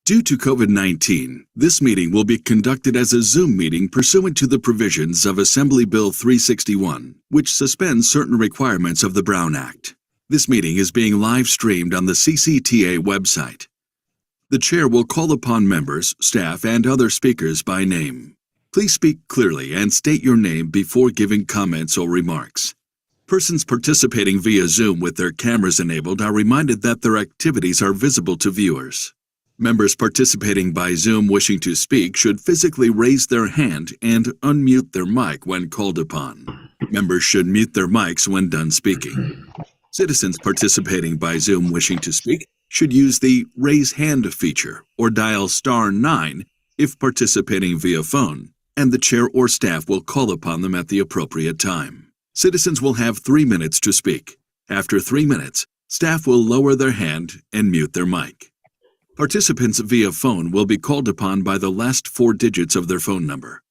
Due to COVID-19, this meeting will be conducted as a Zoom meeting pursuant to the provisions of Assembly Bill 361, which suspends certain requirements of the Brown Act. This meeting is being live streamed on the CCTA website. The chair will call upon members, staff, and other speakers by name. Please speak clearly and state your name before giving comments or remarks. Persons participating via Zoom with their cameras enabled are reminded that their activities are visible to viewers. Members participating by Zoom wishing to speak should physically raise their hand and unmute their mic when called upon. Members should mute their mics when done speaking. Citizens participating by Zoom wishing to speak should use the Raise Hand feature or dial *9 if participating via phone, and the chair or staff will call upon them at the appropriate time. Citizens will have 3 minutes to speak. After 3 minutes, staff will lower their hand and mute their mic. Participants via phone will be called upon by the last 4 digits of their phone number.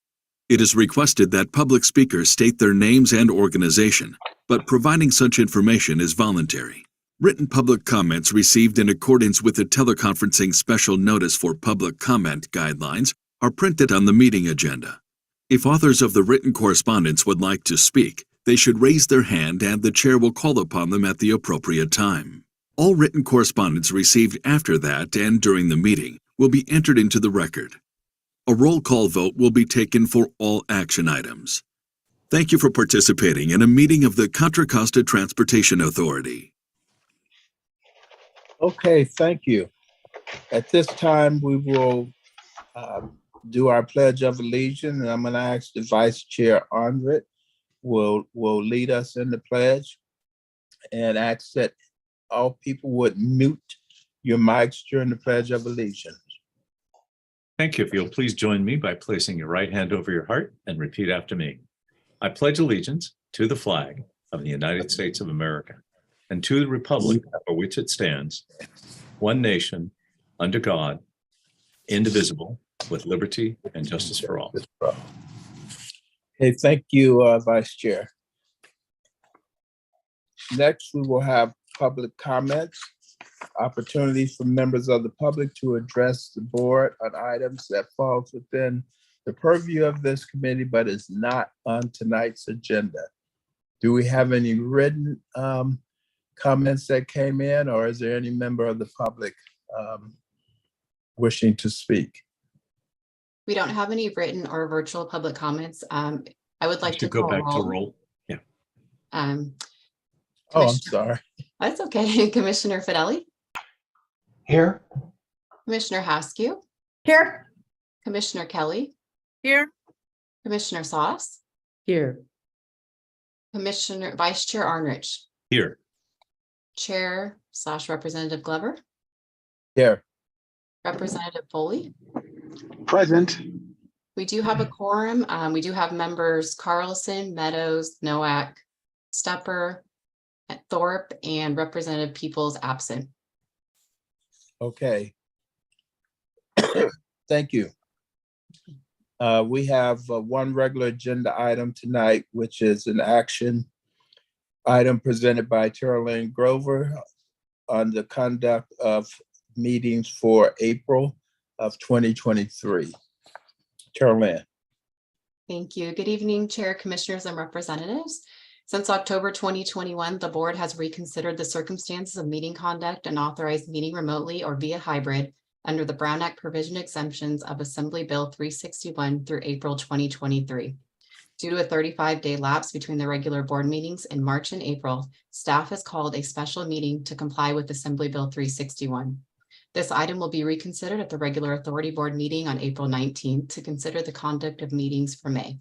It is requested that public speakers state their names and organization, but providing such information is voluntary. Written public comments received in accordance with the teleconferencing special notice for public comment guidelines are printed on the meeting agenda. If authors of the written correspondence would like to speak, they should raise their hand and the chair will call upon them at the appropriate time. All written correspondence received after that and during the meeting will be entered into the record. A roll call vote will be taken for all action items. Thank you for participating in a meeting of the Contra Costa Transportation Authority. Okay, thank you. At this time, we will do our Pledge of Allegiance, and I'm going to ask the Vice Chair Andret will lead us in the pledge, and ask that all people would mute your mics during the Pledge of Allegiance. Thank you. If you'll please join me by placing your right hand over your heart and repeat after me. I pledge allegiance to the flag of the United States of America and to the republic for which it stands, one nation, under God, indivisible, with liberty and justice for all. Okay, thank you, Vice Chair. Next, we will have public comments, opportunities for members of the public to address the board on items that falls within the purview of this committee, but is not on tonight's agenda. Do we have any written comments that came in, or is there any member of the public wishing to speak? We don't have any written or virtual public comments. I would like to go call back to roll. roll. Yeah. Oh, I'm sorry. That's okay. Commissioner Fedeli, Here. Commissioner Haskew, Here. Commissioner Kelly, Here. Commissioner Sauce, Here. Commissioner Vice Chair Arnrich, Here. Chair / Representative Glover, Here. Representative Foley. Present. We do have a quorum. We do have members Carlson, Meadows, Noack, Stepper, Thorpe, and Representative Peoples absent. Okay. Thank you. We have one regular agenda item tonight, which is an action item presented by Terrell Grover on the conduct of meetings for April of 2023. Terrell. Thank you. Good evening, Chair, Commissioners, and Representatives. Since October 2021, the board has reconsidered the circumstances of meeting conduct and authorized meeting remotely or via hybrid under the Brown Act provision exemptions of Assembly Bill 361 through April 2023. Due to a 35-day lapse between the regular board meetings in March and April, staff has called a special meeting to comply with Assembly Bill 361. This item will be reconsidered at the regular authority board meeting on April 19th to consider the conduct of meetings for May.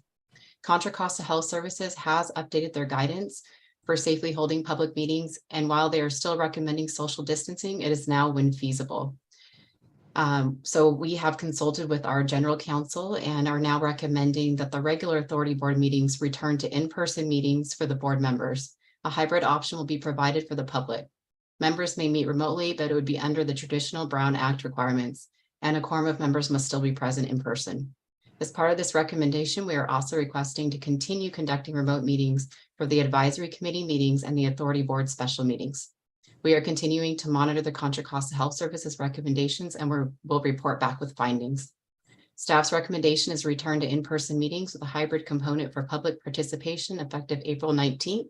Contra Costa Health Services has updated their guidance for safely holding public meetings, and while they are still recommending social distancing, it is now when feasible. So we have consulted with our general counsel and are now recommending that the regular authority board meetings return to in-person meetings for the board members. A hybrid option will be provided for the public. Members may meet remotely, but it would be under the traditional Brown Act requirements, and a quorum of members must still be present in person. As part of this recommendation, we are also requesting to continue conducting remote meetings for the advisory committee meetings and the authority board special meetings. We are continuing to monitor the Contra Costa Health Services recommendations and we'll report back with findings. Staff's recommendation is return to in-person meetings with a hybrid component for public participation effective April 19th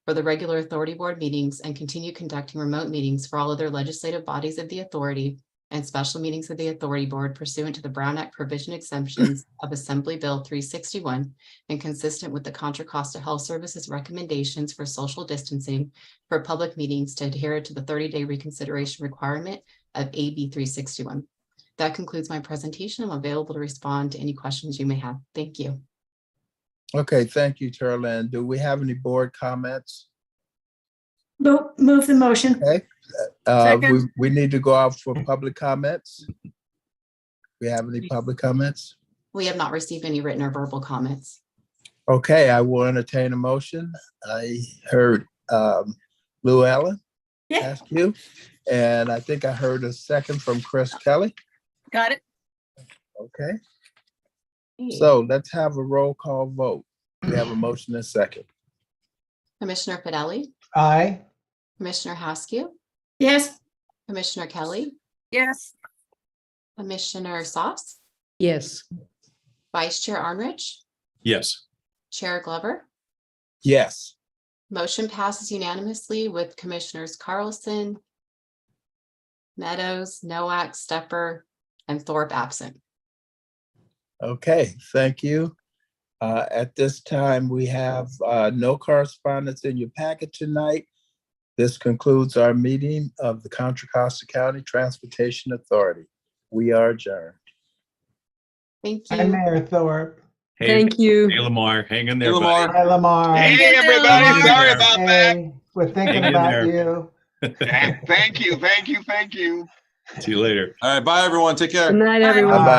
for the regular authority board meetings and continue conducting remote meetings for all other legislative bodies of the authority and special meetings of the authority board pursuant to the Brown Act provision exemptions of Assembly Bill 361 and consistent with the Contra Costa Health Services recommendations for social distancing for public meetings to adhere to the 30-day reconsideration requirement of AB 361. That concludes my presentation. I'm available to respond to any questions you may have. Thank you. Okay, thank you, Terlin. Do we have any board comments? Move the motion. Okay. Second. We need to go out for public comments. We have any public comments? We have not received any written or verbal comments. Okay, I will entertain a motion. I heard Lou Allen Yeah. ask you, and I think I heard a second from Chris Kelly. Got it. Okay, so let's have a roll call vote. We have a motion and a second. Commissioner Fidelli, Aye. Commissioner Haskew, Yes. Commissioner Kelly, Yes. Commissioner Sauce, Yes. Vice Chair Arnrich, Yes. Chair Glover. Yes. Motion passes unanimously with Commissioners Carlson, Meadows, Noack, Stepper, and Thorpe absent. Okay, thank you. At this time, we have no correspondence in your packet tonight. This concludes our meeting of the Contra Costa County Transportation Authority. We are adjourned. Thank Hi, you. Mayor Thorpe. Hey, Thank you. hey, Lamar, hang in there, Hey, buddy. Lamar. Hi, Lamar. Hey, everybody, Hang in sorry there. about that. Hey, we're thinking Hang in about there. you. Thank you. See you later. All right, bye, everyone. Take care. Good night, Bye. everyone. Bye-bye.